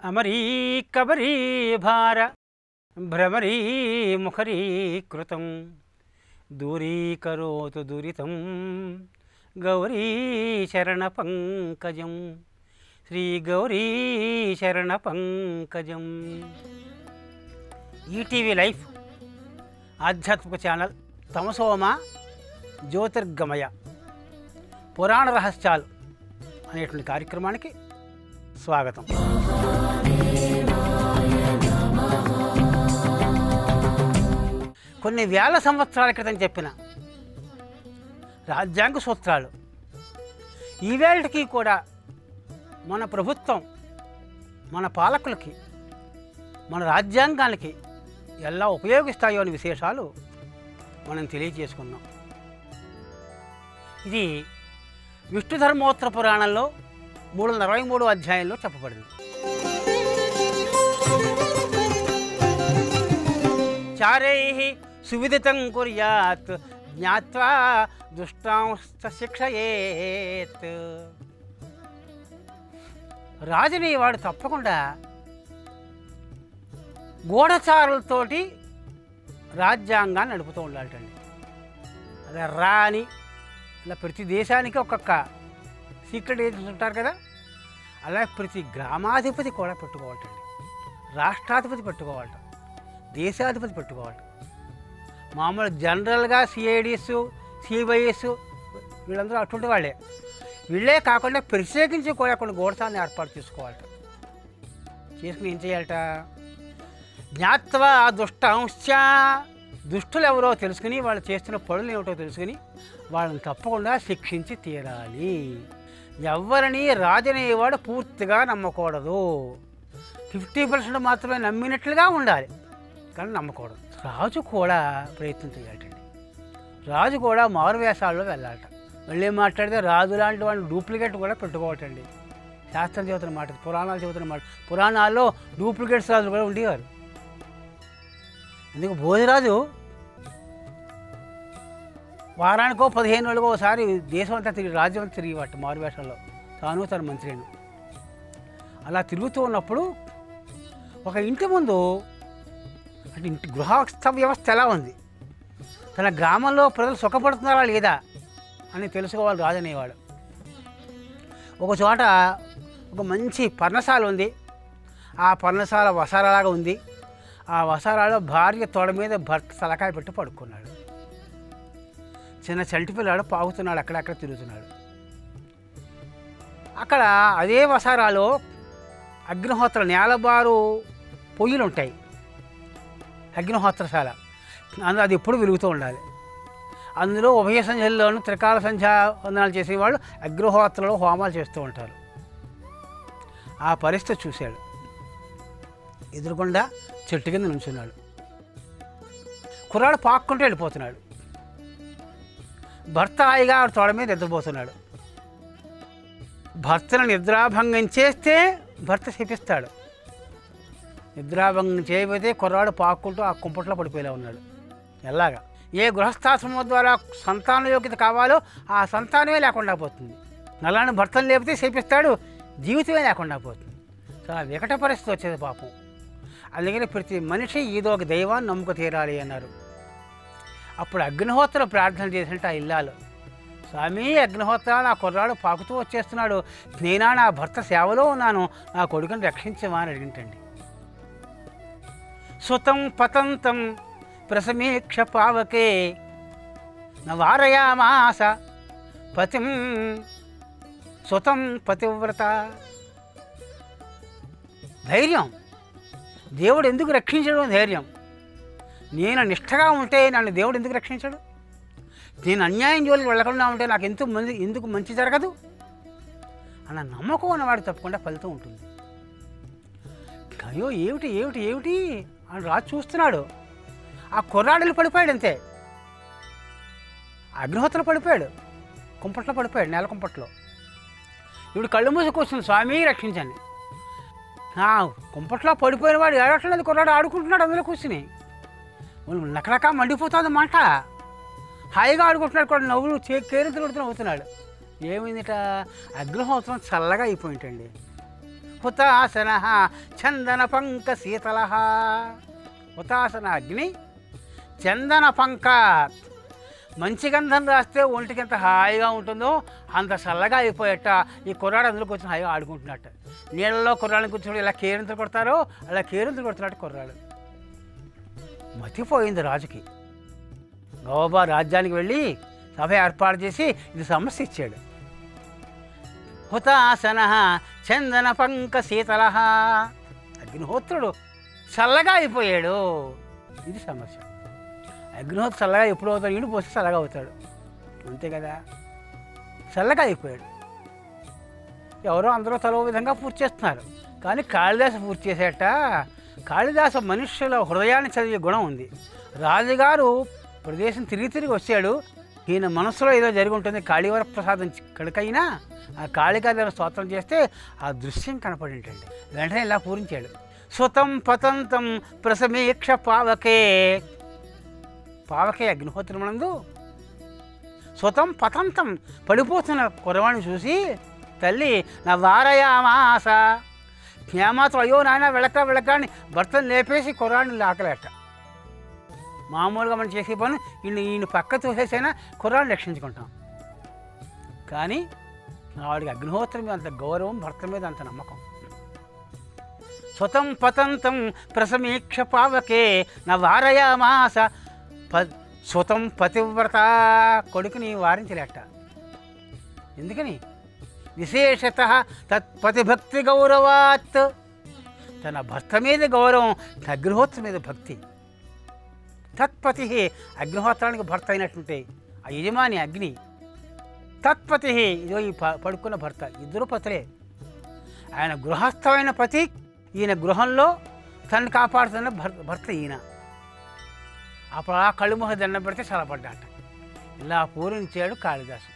అమరీ కబరీ భార భ్రమరీ ముఖరీ కృతం దూరీకరోతు దురితం గౌరీ శరణ పంకజం శ్రీ గౌరీ శరణ పంకజం. ETV life ఆధ్యాత్మిక ఛానల్ తమసోమ జ్యోతిర్గమయ పురాణ రహస్యాలు అనేటువంటి కార్యక్రమానికి స్వాగతం. కొన్ని వేల సంవత్సరాల క్రితం చెప్పిన రాజ్యాంగ సూత్రాలు ఈవేళకి కూడా మన ప్రభుత్వం, మన పాలకులకి, మన రాజ్యాంగానికి ఎలా ఉపయోగిస్తాయో అనే విశేషాలు మనం తెలియజేసుకున్నాం. ఇది విష్ణు ధర్మోత్తర పురాణంలో 343 అధ్యాయంలో చెప్పబడింది. చారైః సువిదితం కుర్యాత్ జ్ఞాత్వా దుష్టాంశ్చ శిక్షయేత్. రాజుని వాడు తప్పకుండా గూఢచారులతోటి రాజ్యాంగాన్ని నడుపుతూ ఉండాలటండి. అదే రా అని ఇలా ప్రతి దేశానికి ఒక్కొక్క సీక్రెట్ ఏజెంట్స్ ఉంటారు కదా, అలా ప్రతి గ్రామాధిపతి కూడా పెట్టుకోవాలటండి, రాష్ట్రాధిపతి పెట్టుకోవాలట, దేశాధిపతి పెట్టుకోవాలి. మామూలు జనరల్గా సిఐడిస్, సిబిఐఎస్ వీళ్ళందరూ అటువంటి వాళ్ళే. వీళ్ళే కాకుండా ప్రత్యేకించి కూడా కొన్ని గూఢచారులను ఏర్పాటు చేసుకోవాలట. చేసుకుని ఏం చేయాలట? జ్ఞాత్వా దుష్టాంశ్చ, దుష్టులు ఎవరో తెలుసుకుని వాళ్ళు చేస్తున్న పనులు ఏమిటో తెలుసుకుని వాళ్ళని తప్పకుండా శిక్షించి తీరాలి. ఎవరిని రాజనేవాడు పూర్తిగా నమ్మకూడదు. 50% మాత్రమే నమ్మినట్లుగా ఉండాలి, కానీ నమ్మకూడదు. రాజు కూడా ప్రయత్నం చేయాలటండి. రాజు కూడా మారువేషాల్లో వెళ్ళాలట. మళ్ళీ మాట్లాడితే రాజు లాంటి వాళ్ళు డూప్లికేట్ కూడా పెట్టుకోవటండి. శాస్త్రం చెబుతున్న మాట, పురాణాలు చెబుతున్న మాట. పురాణాల్లో డూప్లికేట్స్ రాజులు కూడా ఉండేవారు. ఎందుకు భోజరాజు వారానికో 15 రోజులకో ఒకసారి దేశం అంతా తిరిగి, రాజ్యం అంతా తిరిగి వాటి మారువేషంలో తాను తన మంత్రిను అలా తిరుగుతూ ఉన్నప్పుడు ఒక ఇంటి ముందు, అంటే ఇంటి గృహస్థ వ్యవస్థ ఎలా ఉంది, తన గ్రామంలో ప్రజలు సుఖపడుతున్నారా లేదా అని తెలుసుకోవాలి రాజు అనేవాడు. ఒక చోట ఒక మంచి పర్ణశాల ఉంది. ఆ పర్ణశాల వసారాలాగా ఉంది. ఆ వసారాలో భార్య తోడ మీద భర్త తలకాయ పెట్టి పడుకున్నాడు. చిన్న చంటి పిల్లాడు పాగుతున్నాడు, అక్కడక్కడ తిరుగుతున్నాడు. అక్కడ అదే వసారాలో అగ్నిహోత్ర నేలబారు పొయ్యిలు ఉంటాయి, అగ్నిహోత్రశాల. అందులో అది ఎప్పుడు వెలుగుతూ ఉండాలి. అందులో ఉభయ సంధ్యల్లోనూ త్రికాల సంధ్యా వందనాలు చేసేవాళ్ళు అగ్నిహోత్రలో హోమాలు చేస్తూ ఉంటారు. ఆ పరిస్థితి చూశాడు. ఎదురుకుండా చెట్టు కింద నుంచున్నాడు. కుర్రాడు పాక్కుంటూ వెళ్ళిపోతున్నాడు. భర్త హాయిగా ఆవిడ తోడ మీద నిద్రపోతున్నాడు. భర్తను నిద్రాభంగం చేస్తే భర్త శపిస్తాడు. నిద్రాభంగం చేయబోతే కుర్రాడు పాక్కుంటూ ఆ కుంపట్లో పడిపోయేలా ఉన్నాడు. ఎలాగా? ఏ గృహస్థాశ్రమం ద్వారా సంతాన యోగ్యత కావాలో ఆ సంతానమే లేకుండా పోతుంది. నల్లాని భర్తను లేపితే శపిస్తాడు, జీవితమే లేకుండా పోతుంది. చాలా వికట పరిస్థితి వచ్చేది పాపం. అందుకని ప్రతి మనిషి ఏదో ఒక దైవాన్ని నమ్ముకు తీరాలి అన్నారు. అప్పుడు అగ్నిహోత్ర ప్రార్థన చేసినట్టు ఆ ఇల్లాలు, స్వామి అగ్నిహోత్ర, నా కుర్రాడు పాకుతూ వచ్చేస్తున్నాడు, నేనా నా భర్త సేవలో ఉన్నాను, నా కొడుకుని రక్షించమా అని అడిగింటండి. సుతం పతంతం ప్రసమీక్ష పావకే నవారయామాస పతిం సుతం పతివ్రత. ధైర్యం, దేవుడు ఎందుకు రక్షించడం ధైర్యం. నేను నిష్ఠగా ఉంటే నన్ను దేవుడు ఎందుకు రక్షించడు? నేను అన్యాయం జోలికి వెళ్ళకుండా ఉంటే నాకు ఎందుకు మంచి జరగదు అన్న నమ్మకం అన్నవాడు తప్పకుండా ఫలితం ఉంటుంది. అయ్యో ఏమిటి ఏమిటి ఏమిటి అని రాజు చూస్తున్నాడు. ఆ కుర్రాడులు పడిపోయాడు అంతే. అగ్నిహోత్రలో పడిపోయాడు, కుంపట్లో పడిపోయాడు, నేల కుంపట్లో. ఇప్పుడు కళ్ళు మూసి కూర్చుంది, స్వామి రక్షించండి. కుంపట్లో పడిపోయిన వాడు ఏడట్లేదు, కుర్రాడు ఆడుకుంటున్నాడు అందులో కూర్చుని. నకనక మండిపోతుంది మంట, హాయిగా ఆడుకుంటున్నాడు కూడా, నవ్వులు కేరింతలు కొడుతూ నవ్వుతున్నాడు. ఏమైందిట? అగ్నిహోత్రం చల్లగా అయిపోయింటండి. హుతాసన చందన పంక శీతల. హుతాసన అగ్ని, చందన పంక మంచి గంధం రాస్తే ఒంటికి ఎంత హాయిగా ఉంటుందో అంత చల్లగా అయిపోయట. ఈ కుర్రాడు అందులో కూర్చొని హాయిగా ఆడుకుంటున్నట్ట. నీళ్ళలో కుర్రాడిని కూర్చొని ఇలా కేరింతలు కొడతారో అలా కేరింతలు కొడుతున్నట్టు కుర్రాడు. మతిపోయింది రాజుకి. గోవా రాజ్యానికి వెళ్ళి సభ ఏర్పాటు చేసి ఇది సమస్య ఇచ్చాడు. హుతాసన చందన పంక శీతల. అగ్నిహోత్రుడు చల్లగా అయిపోయాడు, ఇది సమస్య. అగ్నిహోత్రుడు చల్లగా ఎప్పుడు అవుతాడు? ఈడు పోస్తే చల్లగా అవుతాడు, అంతే కదా. చల్లగా అయిపోయాడు. ఎవరో అందరూ తలో విధంగా పూర్తి చేస్తున్నారు, కానీ కాళిదాసు పూర్తి చేసేట. కాళిదాసు మనుష్యుల హృదయాన్ని చదివే గుణం ఉంది. రాజుగారు ప్రదేశం తిరిగి వచ్చాడు. ఈయన మనసులో ఏదో జరిగి ఉంటుంది. కాళీవర ప్రసాదం కడకైనా ఆ కాళికాదేవి స్తోత్రం చేస్తే ఆ దృశ్యం కనపడి ఉంటుంది. వెంటనే ఇలా పూరించాడు. స్వతం పతంతం ప్రసమీక్ష పావకే. పావకే అగ్నిహోత్రమునందు స్వతం పతంతం పడిపోతున్న కురవాణ్ణి చూసి తల్లి నా వారయామాస. ఏమాత్రం అయ్యో నాయన వెళక అని భర్తను లేపేసి కుర్రాడిని లాకలేట. మామూలుగా మనం చేసే పని ఈయన పక్క చూసేసైనా కుర్రాడిని రక్షించుకుంటాం. కానీ ఆవిడికి అగ్నిహోత్రం మీద అంత గౌరవం, భర్త మీద అంత నమ్మకం. స్వతం పతంతం ప్రసమీక్ష పావకే నా వారయామాస. స్వతం పతివ్రత. కొడుకుని వారించలేట. ఎందుకని? విశేషత తత్పతిభక్తి గౌరవాత్. తన భర్త మీద గౌరవం, అగ్నిహోత్రం మీద భక్తి. తత్పతి అగ్నిహోత్రానికి భర్త అయినట్టుంటే ఆ యజమాని అగ్ని. తత్పతి ఇదో ఈ పడుకున్న భర్త, ఇద్దరు పతులే. ఆయన గృహస్థమైన పతి, ఈయన గృహంలో తను కాపాడుతున్న భర్త ఈయన. అప్పుడు ఆ కళ్ళుమొహ దండం పెడితే చల్లబడ్డాట. ఇలా పూరించాడు కాళిదాసు.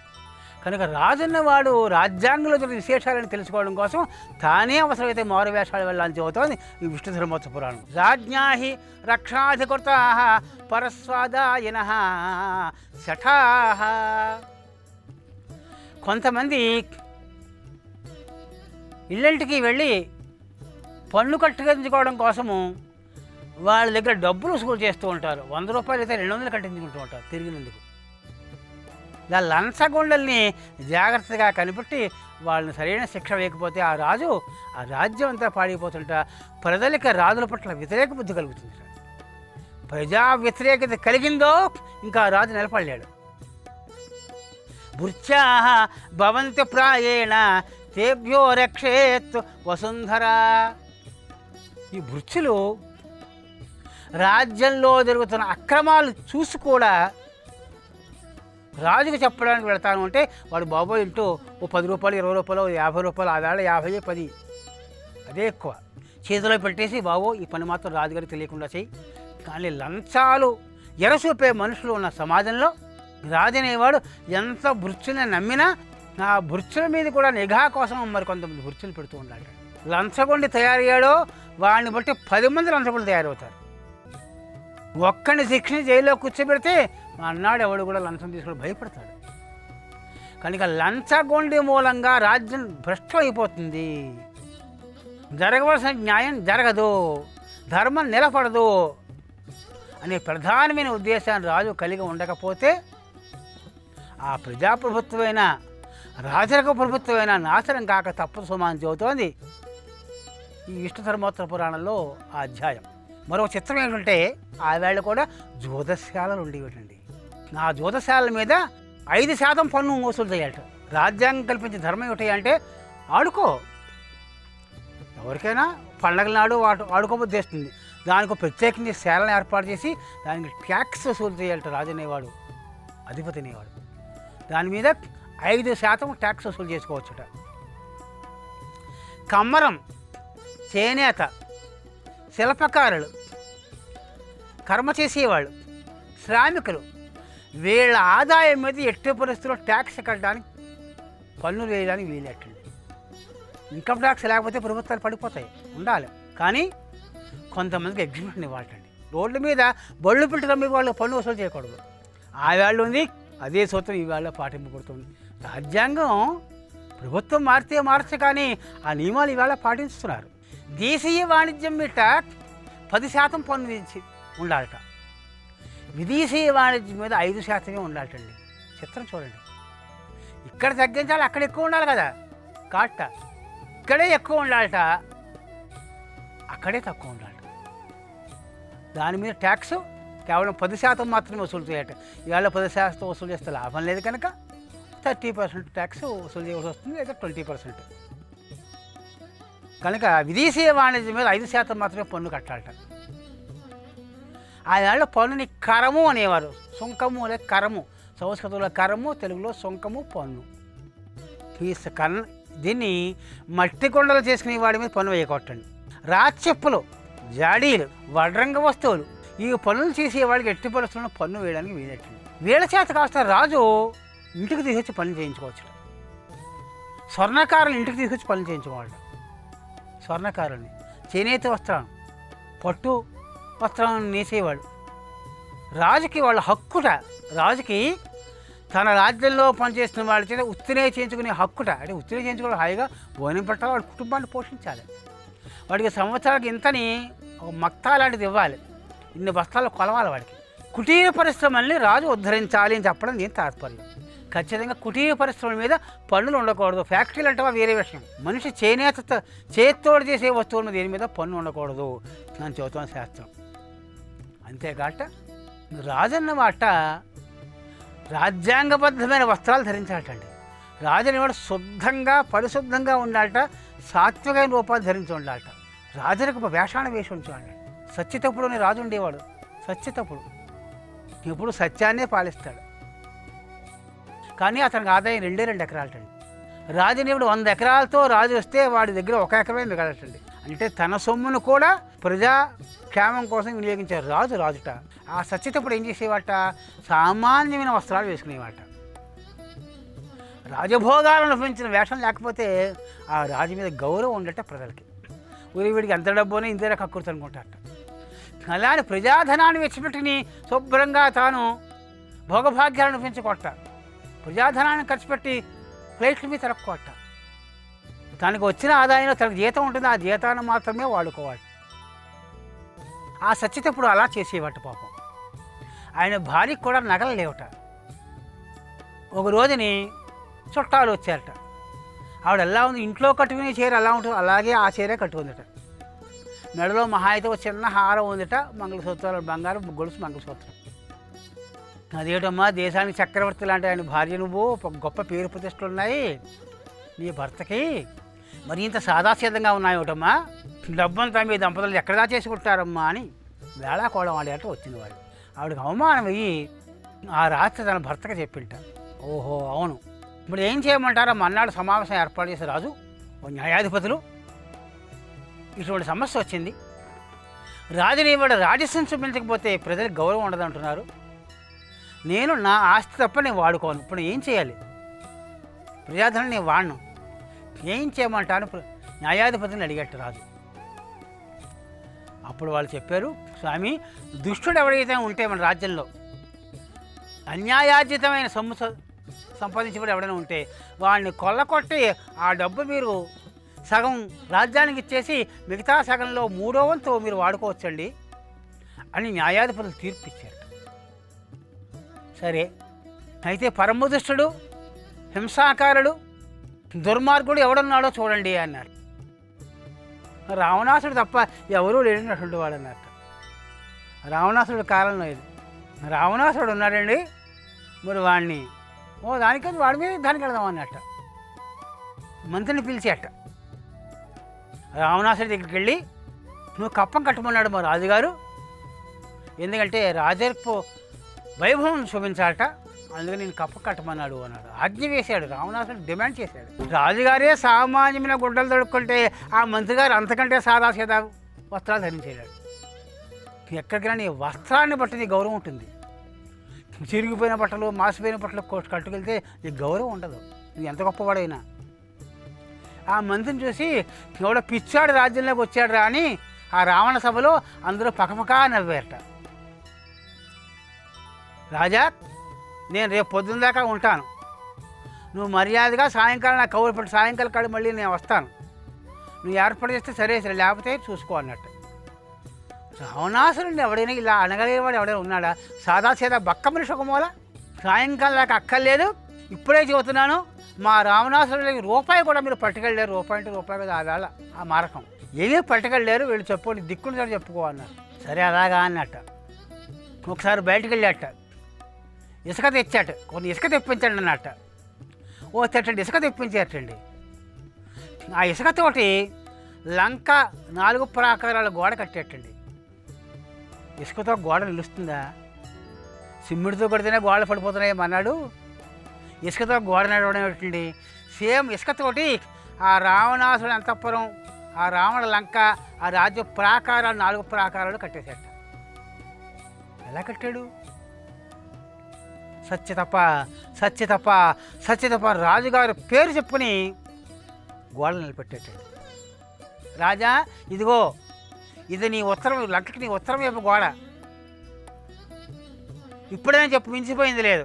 కనుక రాజున్నవాడు రాజ్యాంగంలో జరిగిన విశేషాలను తెలుసుకోవడం కోసం తానే అవసరమైతే మారు వేషాలు వెళ్ళాలని చెబుతోంది ఈ విష్ణు ధర్మోత్సవ పురాణం. రాజ్ఞాహి రక్షాధికృతా పరస్వాదాయన శఠా. కొంతమంది ఇళ్ళంటికి వెళ్ళి పన్ను కట్టించుకోవడం కోసము వాళ్ళ దగ్గర డబ్బులు వసూలు చేస్తూ ఉంటారు. 100 రూపాయలు అయితే 200 కట్టించుకుంటూ ఉంటారు తిరిగినందుకు. ఇలా లంచగొండల్ని జాగ్రత్తగా కనిపెట్టి వాళ్ళని సరైన శిక్ష వేయకపోతే ఆ రాజు ఆ రాజ్యం అంతా పాడైపోతుంట. ప్రజలకి రాజుల పట్ల వ్యతిరేక బుద్ధి కలుగుతుంది. ప్రజా వ్యతిరేకత కలిగిందో ఇంకా రాజు నిలబడలేడు. భృత్యా భవంతి ప్రాయేణ తేభ్యో రక్షేత్ వసుంధర. ఈ భృత్యులు రాజ్యంలో జరుగుతున్న అక్రమాలు చూసి కూడా రాజుకు చెప్పడానికి వెళతాను అంటే వాడు బాబోయ్ ఇంటూ ఓ 10 రూపాయలు 20 రూపాయలు 50 రూపాయలు, ఆదాళ్ళ 50 10 అదే ఎక్కువ చేతిలో పెట్టేసి బాబో ఈ పని మాత్రం రాజుగారికి తెలియకుండా చెయ్యి. కానీ లంచాలు ఎరసూపే మనుషులు ఉన్న సమాజంలో రాజు అనేవాడు ఎంత భృత్యుల్ని నమ్మినా ఆ భృత్యుల మీద కూడా నిఘా కోసం మరి కొంతమంది భృత్యులు పెడుతూ ఉండాలి. లంచగొండి తయారయ్యాడో వాడిని బట్టి 10 మంది లంచగొండి తయారవుతారు. ఒక్కడిని శిక్షణ జైల్లో కూర్చోబెడితే అన్నాడు ఎవడు కూడా లంచం తీసుకుని భయపడతాడు. కనుక లంచగొండి మూలంగా రాజ్యం భ్రష్టం అయిపోతుంది. జరగవలసిన న్యాయం జరగదు, ధర్మం నిలబడదు అనే ప్రధానమైన ఉద్దేశాన్ని రాజు కలిగి ఉండకపోతే ఆ ప్రజాప్రభుత్వమైన రాజరిక ప్రభుత్వమైన నాశనం కాక తప్పదు సుమాని చెబుతోంది ఈ విష్ణు ధర్మోత్తర పురాణంలో ఆ అధ్యాయం. మరో చిత్రం ఏంటంటే ఆ వేళ కూడా జ్యోతిశాలలు ఉండేవిటండి. ఆ జ్యోతిశాలల మీద 5% పన్ను వసూలు చేయాలట. రాజ్యాంగం కల్పించే ధర్మం ఏమిటి అంటే ఆడుకో, ఎవరికైనా పండగల నాడు ఆడుకోబుద్దేస్తుంది. దానికి ప్రత్యేకించి శాలను ఏర్పాటు చేసి దానికి ట్యాక్స్ వసూలు చేయాలట. రాజు అనేవాడు, అధిపతి అనేవాడు దాని మీద 5% ట్యాక్స్ వసూలు చేసుకోవచ్చుట. కమ్మరం, చేనేత, శిల్పకారులు, కర్మ చేసేవాళ్ళు, శ్రామికులు వీళ్ళ ఆదాయం మీద ఎట్టి పరిస్థితుల్లో ట్యాక్స్ కట్టడానికి పన్నులు వేయడానికి వీలెట్టండి. ఇన్కమ్ ట్యాక్స్ లేకపోతే ప్రభుత్వాలు పడిపోతాయి, ఉండాలి. కానీ కొంతమందికి ఎగ్జిబిషన్ ఇవ్వాలండి. రోడ్ల మీద బళ్ళు పిల్లలు మీ వాళ్ళు పన్ను వసూలు చేయకూడదు. ఆ వేళ ఉంది, అదే సూత్రం ఈ వేళ పాటింపబడుతుంది. రాజ్యాంగం ప్రభుత్వం మారితే మార్చు, కానీ ఆ నియమాలు ఈవేళ పాటిస్తున్నారు. దేశీయ వాణిజ్యం మీద 10% పన్ను విధించి ఉండాలట, విదేశీయ వాణిజ్యం మీద 5% ఉండాలటండి. చిత్రం చూడండి. ఇక్కడ తగ్గించాలి, అక్కడ ఎక్కువ ఉండాలి కదా. కాట ఇక్కడే ఎక్కువ ఉండాలట, అక్కడే తక్కువ ఉండాలట. దాని మీద ట్యాక్స్ కేవలం 10% మాత్రమే వసూలు చేయట. ఇవాళ 10% వసూలు చేస్తే లాభం లేదు కనుక 30% ట్యాక్స్ వసూలు చేయవలసి వస్తుంది, లేదా 20%. కనుక విదేశీయ వాణిజ్యం మీద 5% మాత్రమే పన్ను కట్టాలట. ఆ ఏళ్ళ పన్నుని కరము అనేవారు. సుంకము లేదా కరము, సంస్కృతంలో కరము, తెలుగులో సుంకము, పన్ను. దీన్ని మట్టి కొండలు చేసుకునే వాడి మీద పన్ను వేయకొట్టండి. రాచెప్పులు, జాడీలు, వడ్రంగ వస్తువులు, ఈ పనులు చేసేవాడికి ఎట్టి పరిస్థితుల్లో పన్ను వేయడానికి వీలెట్టండి. వీళ్ళ చేత కాస్త రాజు ఇంటికి తీసుకొచ్చి పనులు చేయించుకోవచ్చు. స్వర్ణకారులు ఇంటికి తీసుకొచ్చి పనులు చేయించుకోవాలి. స్వర్ణకారుల్ని, చేనేత వస్త్రం, పట్టు వస్త్రాలను నేసేవాడు. రాజుకి వాళ్ళ హక్కుట. రాజుకి తన రాజ్యంలో పనిచేస్తున్న వాళ్ళ చేత ఉత్తినే చేయించుకునే హక్కుట. అంటే ఉత్తినే చేయించుకోవాలి, హాయిగా భోజనం పెట్టాలి, వాడి కుటుంబాన్ని పోషించాలి. వాడికి సంవత్సరానికి ఇంతని ఒక మక్తా లాంటిది ఇవ్వాలి, ఇన్ని బస్తాలు కొలవాలి వాడికి. కుటీర పరిశ్రమల్ని రాజు ఉద్ధరించాలి అని చెప్పడం దీని తాత్పర్యం. ఖచ్చితంగా కుటీర పరిశ్రమల మీద పన్నులు ఉండకూడదు. ఫ్యాక్టరీలు అంటే వేరే విషయం. మనిషి చేత్తోడు చేసే వస్తువుల మీద దేని మీద పన్ను ఉండకూడదు అని చెబుతాం శాస్త్రం. అంతేకాట రాజన్న మాట రాజ్యాంగబద్ధమైన వస్త్రాలు ధరించాలటండి. రాజుని వాడు శుద్ధంగా పరిశుద్ధంగా ఉండాలట, సాత్వికమైన రూపాలు ధరించి ఉండాలట. రాజులకు వేషాన్ని వేసి ఉంచాలి. సత్యతప్పుడు అని రాజు ఉండేవాడు. సత్యతప్పుడు ఎప్పుడు సత్యాన్నే పాలిస్తాడు. కానీ అతనికి ఆదాయం 2 ఎకరాలటండి. రాజునివుడు 100 ఎకరాలతో రాజు వస్తే వాడి దగ్గర 1 ఎకరమే మిగలటండి. అంటే తన సొమ్మును కూడా ప్రజా క్షేమం కోసం వినియోగించారు రాజుట. ఆ సత్యతప్పుడు ఏం చేసేవాట? సామాన్యమైన వస్త్రాలు వేసుకునేవాట. రాజభోగాలను అనుభవించిన వేషం లేకపోతే ఆ రాజు మీద గౌరవం ఉండట ప్రజలకి. వీడికి ఎంత డబ్బునే ఇంతేనా కక్కుర్తి అనుకుంటారట. అలానే ప్రజాధనాన్ని వెచ్చిపెట్టుకుని శుభ్రంగా తాను భోగభాగ్యాలను అనుభవించకొట్ట. ప్రజాధనాన్ని ఖర్చు పెట్టి ఫ్లైట్ల మీద తిరక్కోట. తనకు వచ్చిన ఆదాయంలో తనకు జీతం ఉంటుంది, ఆ జీతాన్ని మాత్రమే వాడుకోవాలి. ఆ సత్యతప్పుడు అలా చేసేవాట పాపం. ఆయన భార్యకు కూడా నగలు లేవట. ఒక రోజుని చుట్టాలు వచ్చారట. ఆవిడ ఎలా ఉంది, ఇంట్లో కట్టుకునే చీర ఎలా ఉంటుంది అలాగే ఆ చీరే కట్టుకుందట. మెడలో మహా అయితే ఒక చిన్న హారం ఉందట, మంగళసూత్రాలు, బంగారం గొలుసు మంగళసూత్రం. అదేటమ్మా, దేశానికి చక్రవర్తి లాంటి ఆయన భార్య నువ్వు, గొప్ప పేరు ప్రతిష్టలు ఉన్నాయి నీ భర్తకి, మరి ఇంత సాదాసీదంగా ఉన్నాయోటమ్మా, డబ్బంతా మీ దంపతులు ఎక్కడా చేసుకుంటారమ్మా అని వేళాకోళం ఆడేట వచ్చింది వాళ్ళు. ఆవిడకి అవమానం అయ్యి ఆ రాత్రి తన భర్తకి చెప్పింట. ఓహో అవును, ఇప్పుడు ఏం చేయమంటారా? మన్నాడు సమావేశం ఏర్పాటు చేసే రాజు, న్యాయాధిపతులు, ఇటువంటి సమస్య వచ్చింది. రాజుని వాడు రాజస్వం చూపించకపోతే ప్రజలకు గౌరవం ఉండదంటున్నారు. నేను నా ఆస్తి తప్ప నేను వాడుకోను. ఇప్పుడు ఏం చేయాలి? ప్రజాధనం నేను వాడను, ఏం చేయమంటాను న్యాయాధిపతిని అడిగట్టు రాజు. అప్పుడు వాళ్ళు చెప్పారు, స్వామి, దుష్టుడు ఎవరైతే ఉంటే మన రాజ్యంలో అన్యాయార్జితమైన సొమ్ము సంపాదించబడి ఎవడైనా ఉంటే వాడిని కొల్లకొట్టి ఆ డబ్బు మీరు సగం రాజ్యానికి ఇచ్చేసి మిగతా సగంలో 3వ వంతు మీరు వాడుకోవచ్చండి అని న్యాయాధిపతులు తీర్పు ఇచ్చారు. సరే, అయితే పరమదుష్టుడు, హింసాకారుడు, దుర్మార్గుడు ఎవడున్నాడో చూడండి అన్నారు. రావణాసుడు తప్ప ఎవరూ లేనటువంటి వాడు అన్నట్టు. రావణాసుడు కాలంలో ఇది. రావణాసుడు ఉన్నాడండి, మరి వాడిని దానికని వాడి మీద దానికి వెళదాం అన్నట్ట. మంత్రిని పిలిచేట. రావణాసుడి దగ్గరికి వెళ్ళి, నువ్వు కప్పం కట్టమన్నాడు మా రాజుగారు, ఎందుకంటే రాజర్పు వైభవం శోభించాలట, అందుకని నేను కప్ప కట్టమన్నాడు అన్నాడు. ఆజ్ఞ వేశాడు. రావణాసుడు డిమాండ్ చేశాడు. రాజుగారే సామాన్యమైన గుడ్డలు తొడుక్కుంటే ఆ మంత్రి గారు అంతకంటే సాదాసీదా వస్త్రాలు ధరించేశాడు. ఎక్కడికైనా నీ వస్త్రాన్ని బట్టి నీ గౌరవం ఉంటుంది. చిరిగిపోయిన బట్టలు, మాసిపోయిన బట్టలు కట్టుకెళ్తే నీకు గౌరవం ఉండదు, నువ్వు ఎంత గొప్పవాడైనా. ఆ మంత్రిని చూసి ఎవడో పిచ్చాడు రాజ్యంలోకి వచ్చాడు రా అని ఆ రావణ సభలో అందరూ పకపకా నవ్వారట. రాజా, నేను రేపు పొద్దున్న దాకా ఉంటాను, నువ్వు మర్యాదగా సాయంకాలం నాకు కౌలు పట్టు, సాయంకాలం కాడ మళ్ళీ నేను వస్తాను, నువ్వు ఏర్పాటు చేస్తే సరే సరే, లేకపోతే చూసుకో అన్నట్టు. రావణాసురుడిని ఎవడైనా ఇలా అనగలేవాడు ఎవడైనా ఉన్నాడా? సాదాసీదా బక్క మనిషి ఒక మూల. సాయంకాలం దాకా అక్కర్లేదు, ఇప్పుడే చెబుతున్నాను, మా రావణాసురుడికి రూపాయి కూడా మీరు పట్టుకెళ్ళారు. రూపాయి అంటే రూపాయి కదా ఆవేళ ఆ మారకం. ఏమీ పట్టుకెళ్ళారు, వీళ్ళు చెప్పుకోండి, దిక్కుని సార్ చెప్పుకో అన్నారు. సరే అలాగా అన్నట్ట. ఒకసారి బయటకు వెళ్ళాట, ఇసుక తెచ్చాట, కొన్ని ఇసుక తెప్పించండి అన్నట్ట. ఓ తెట్టండి ఇసుక తెప్పించేటండి. ఆ ఇసుకతోటి లంక 4 ప్రాకారాల గోడ కట్టేటండి. ఇసుకతో గోడ నిలుస్తుందా? సిమ్మిడితో కొడితేనే గోడలు పడిపోతున్నాయి అన్నాడు. ఇసుకతో గోడ నడవడం ఏంటండి? సేమ్ ఇసుకతోటి ఆ రావణాసుడి అంతఃపురం, ఆ రావణ లంక, ఆ రాజ్య ప్రాకారాలు 4 ప్రాకారాలు కట్టేసేట. ఎలా కట్టాడు? సత్యతప సత్యతప సత్యతప రాజుగారు పేరు చెప్పుకొని గోడలు నిలబెట్టేటాడు. రాజా, ఇదిగో ఇది నీ ఉత్తరం, లంకకి నీ ఉత్తరం వైపు గోడ, ఇప్పుడైనా చెప్పు, మించిపోయింది లేదు.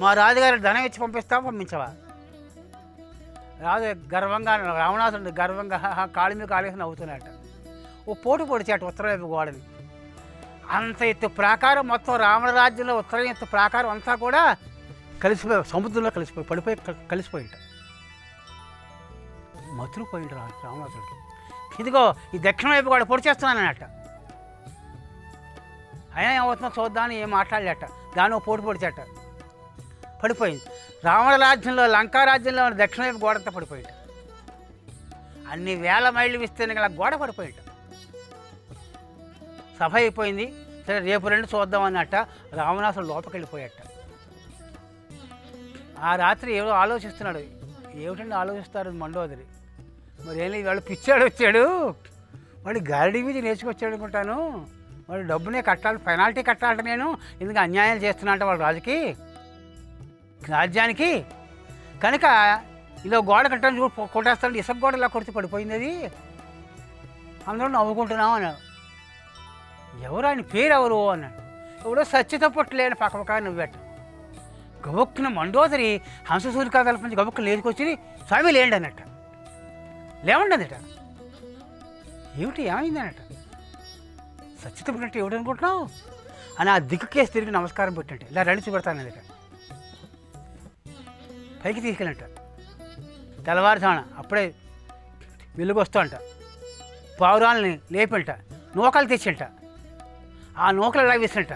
మా రాజుగారు ధనం ఇచ్చి పంపిస్తావా పంపించవా? రాజు గర్వంగా, రావణాసురుడు గర్వంగా కాళ్ళ మీద కాళేసి నవ్వుతున్నట్ట. ఓ పోటు పొడిచాట ఉత్తరం వైపు గోడని. అంత ఎత్తు ప్రాకారం మొత్తం రావణ రాజ్యంలో ఉత్తరం ఎత్తు ప్రాకారం అంతా కూడా కలిసిపోయి సముద్రంలో కలిసిపోయింట. మతులు పోయింట రావణాసురుడికి. ఇదిగో ఈ దక్షిణ వైపు కూడా పొడి చేస్తున్నానన్నట్ట. అయినా ఏమవుతుందో చూద్దామని ఏం మాట్లాడలేట. దాని పోటు పొడిచేట, పడిపోయింది. రావణ రాజ్యంలో, లంకా రాజ్యంలో ఉన్న దక్షిణ వైపు గోడంతా పడిపోయింట. అన్ని వేల మైళ్ళు విస్తీర్ణం గల గోడ పడిపోయింట. సభ అయిపోయింది. సరే రేపు రెండు చూద్దాం అన్నట్ట. రావణాసుడు లోపలికి వెళ్ళిపోయాట. ఆ రాత్రి ఏదో ఆలోచిస్తున్నాడు. ఏమిటండి ఆలోచిస్తారు మండోదరి? మరి ఏం లేదు, వాళ్ళు పిచ్చాడు వచ్చాడు, వాడు గారిడి మీద నేర్చుకొచ్చాడు అనుకుంటాను, వాడు డబ్బునే కట్టాలి, పెనాల్టీ కట్టాలంట, నేను ఎందుకు అన్యాయం చేస్తున్నా అంటే వాళ్ళ రాజ్యానికి కనుక ఇలా గోడ కట్టాలని కొట్టేస్తాడు. ఇసుక గోడ ఇలా కొడితే పడిపోయింది. అది అందరూ నవ్వుకుంటున్నాం అన్నాడు. ఎవరు ఆయన పేరు ఎవరు అన్నాడు. ఎవడో సత్యతపట్లేని పక్కపక్క నువ్వేట. గబుక్కున మండోదరి హంససూరికా తలపించి గబుక్కున లేదుకొచ్చి స్వామి లేండి అన్నట్ట. లేవండి అందట. ఏమిటి ఏమైంది అన్నట్ట. సత్యతపట్టు ఏమిటి అనుకుంటున్నావు అని ఆ దిక్కుకేసి తిరిగి నమస్కారం పెట్టంటే ఇలా రండి చూపెడతాను అందట. పైకి తీసుకెళ్ళంట. తెల్లవారుజామున అప్పుడే వెలుగు వస్తుంట. పావురాలని లేపంట, నూకలు తెచ్చంట. ఆ నూకలు ఎలా వేసినట్ట.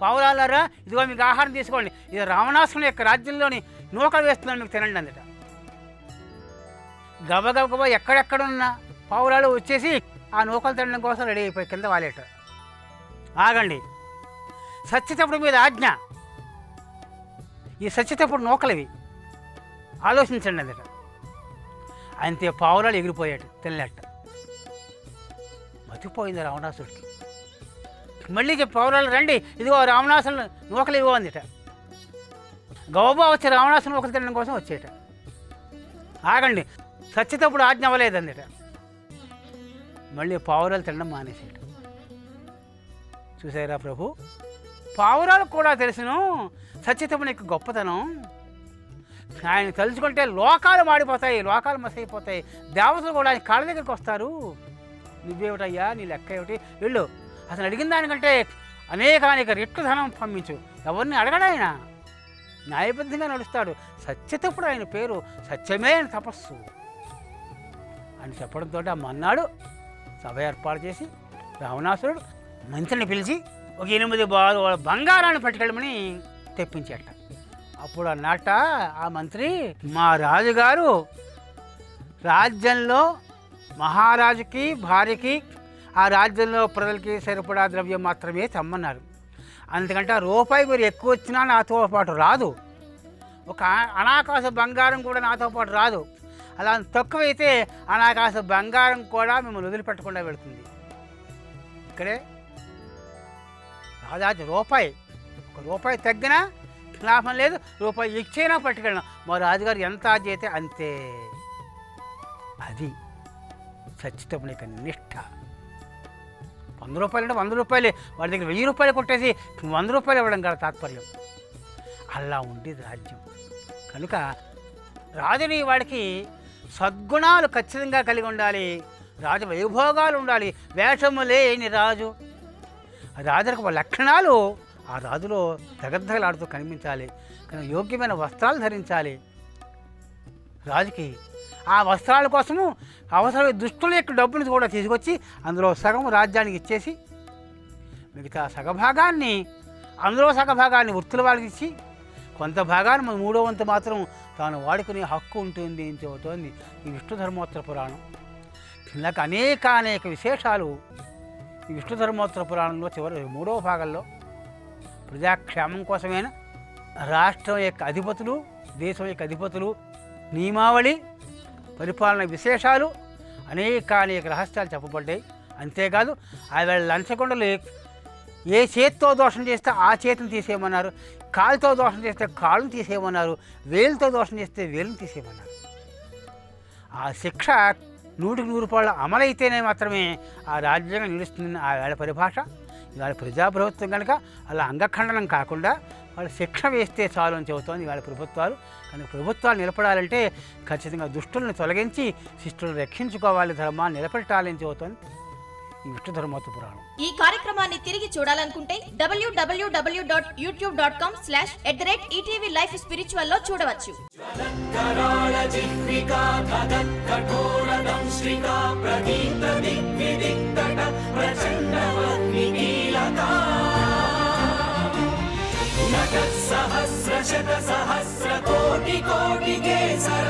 పావురాలారా, ఇదిగో మీకు ఆహారం తీసుకోండి, ఇది రావణాసురుని యొక్క రాజ్యంలోని నూకలు వేస్తున్నాను, మీకు తినండి అందట. గబగబగబా ఎక్కడెక్కడున్న పావురాలు వచ్చేసి ఆ నూకలు తినడం కోసం రెడీ అయిపోయి కింద వాలేట. ఆగండి, సత్యతపుడు మీద ఆజ్ఞ, ఈ సత్యతపుడు నూకలవి ఆలోచించండి అందట. అంతే పావురాలు ఎగిరిపోయాడు, తినలేట. మతిపోయింది రావణాసుడికి. మళ్ళీ చెప్పి పావురాలు రండి, ఇదిగో రావణాసురుడు నూకలు ఇవ్వ అందట. గౌబా వచ్చి రావణాసురుడు నూకలు తినడం కోసం వచ్చేట. ఆగండి, సత్యతపుడు ఆజ్ఞ అవ్వలేదందట. మళ్ళీ పావురాలు తినడం మానేసాడు. చూసారా ప్రభు, పావురాలకు కూడా తెలుసును సత్యతపుని యొక్క గొప్పతనం. ఆయన తలుచుకుంటే లోకాలు మాడిపోతాయి, లోకాలు మసైపోతాయి. దేవతలు కూడా ఆయన కాళ్ళ దగ్గరికి వస్తారు. నువ్వేమిటయ్యా, నీ లెక్క ఏమిటి, వెళ్ళు, అసలు అడిగిన దానికంటే అనేక రెట్లు ధనం పంపించు. ఎవరిని అడగడాయన, న్యాయబద్ధంగా నడుస్తాడు. సత్యతపుడు ఆయన పేరు, సత్యమే ఆయన తపస్సు అని చెప్పడంతో ఆ మన్నాడు సభ ఏర్పాటు చేసి రావణాసురుడు మంత్రిని పిలిచి ఒక 8 బాలు బంగారాన్ని పట్టుకెళ్ళమని తెప్పించేట. అప్పుడు అన్నట్ట ఆ మంత్రి, మా రాజుగారు రాజ్యంలో మహారాజుకి భార్యకి ఆ రాజ్యంలో ప్రజలకి సరిపడా ద్రవ్యం మాత్రమే తెమ్మన్నారు. అందుకంటే రూపాయి మీరు ఎక్కువ వచ్చినా నాతో పాటు రాదు, ఒక అనాకాశ బంగారం కూడా నాతో పాటు రాదు. అలా తక్కువైతే అనాకాశ బంగారం కూడా మిమ్మల్ని వదిలిపెట్టకుండా వెళుతుంది. ఇక్కడే రాజాజీ రూపాయి, ఒక రూపాయి తగ్గినా లాభం లేదు, రూపాయి ఇచ్చైనా పట్టుకెళ్ళినా మా రాజుగారు ఎంత చేస్తే అంతే. అది సత్యతముని యొక్క నిష్ఠ. 100 రూపాయలు అంటే 100 రూపాయలే, వాళ్ళ దగ్గర 1000 రూపాయలు కొట్టేసి 100 రూపాయలు ఇవ్వడం కదా తాత్పర్యం. అలా ఉండేది రాజ్యం. కనుక రాజుని వాడికి సద్గుణాలు ఖచ్చితంగా కలిగి ఉండాలి, రాజు వైభోగాలు ఉండాలి. వేషము లేని రాజు, రాజులకు లక్షణాలు ఆ రాజులో దగద్దగలాడుతూ కనిపించాలి. కానీ యోగ్యమైన వస్త్రాలు ధరించాలి రాజుకి. ఆ వస్త్రాల కోసము అవసరమైన దుష్టుల యొక్క డబ్బుని కూడా తీసుకొచ్చి అందులో సగం రాజ్యానికి ఇచ్చేసి మిగతా సగభాగాన్ని, అందులో సగభాగాన్ని వృత్తుల వాళ్ళకి ఇచ్చి కొంత భాగాన్ని 3వ వంతు మాత్రం తాను వాడుకునే హక్కు ఉంటుంది అని చెబుతోంది ఈ విష్ణు ధర్మోత్తర పురాణం. ఇలాగ అనేక విశేషాలు ఈ విష్ణు ధర్మోత్తర పురాణంలో చివరి 3వ భాగంలో ప్రజాక్షేమం కోసమైన రాష్ట్రం యొక్క అధిపతులు, దేశం యొక్క అధిపతులు, నియమావళి, పరిపాలన విశేషాలు, అనేక రహస్యాలు చెప్పబడ్డాయి. అంతేకాదు ఆవిడ లంచగొండలు ఏ చేతితో దోషం చేస్తే ఆ చేతిని తీసేయమన్నారు, కాలుతో దోషం చేస్తే కాళ్ళను తీసేయమన్నారు, వేలుతో దోషం చేస్తే వేలును తీసేయమన్నారు. ఆ శిక్ష 100కి 100 అమలైతేనే మాత్రమే ఆ రాజ్యాంగం నిలుస్తుందని ఆ వేళ పరిభాష. ఇవాళ ప్రజాప్రభుత్వం కనుక అలా అంగఖండనం కాకుండా వాళ్ళు శిక్ష వేస్తే చాలు అని చెబుతోంది ఇవాళ ప్రభుత్వాలు. కానీ ప్రభుత్వాలు నిలబడాలంటే ఖచ్చితంగా దుష్టులను తొలగించి శిష్టులను రక్షించుకోవాలి, ధర్మాన్ని నిలబెట్టాలని చెబుతోంది ఈ విష్ణు ధర్మోత్తర పురాణం. ఈ కార్యక్రమాన్ని తిరిగి చూడాలనుకుంటే www.youtube.com/@ETV Life లో చూడవచ్చు. सहस्र शत सहस्र कोटि कोटि केसर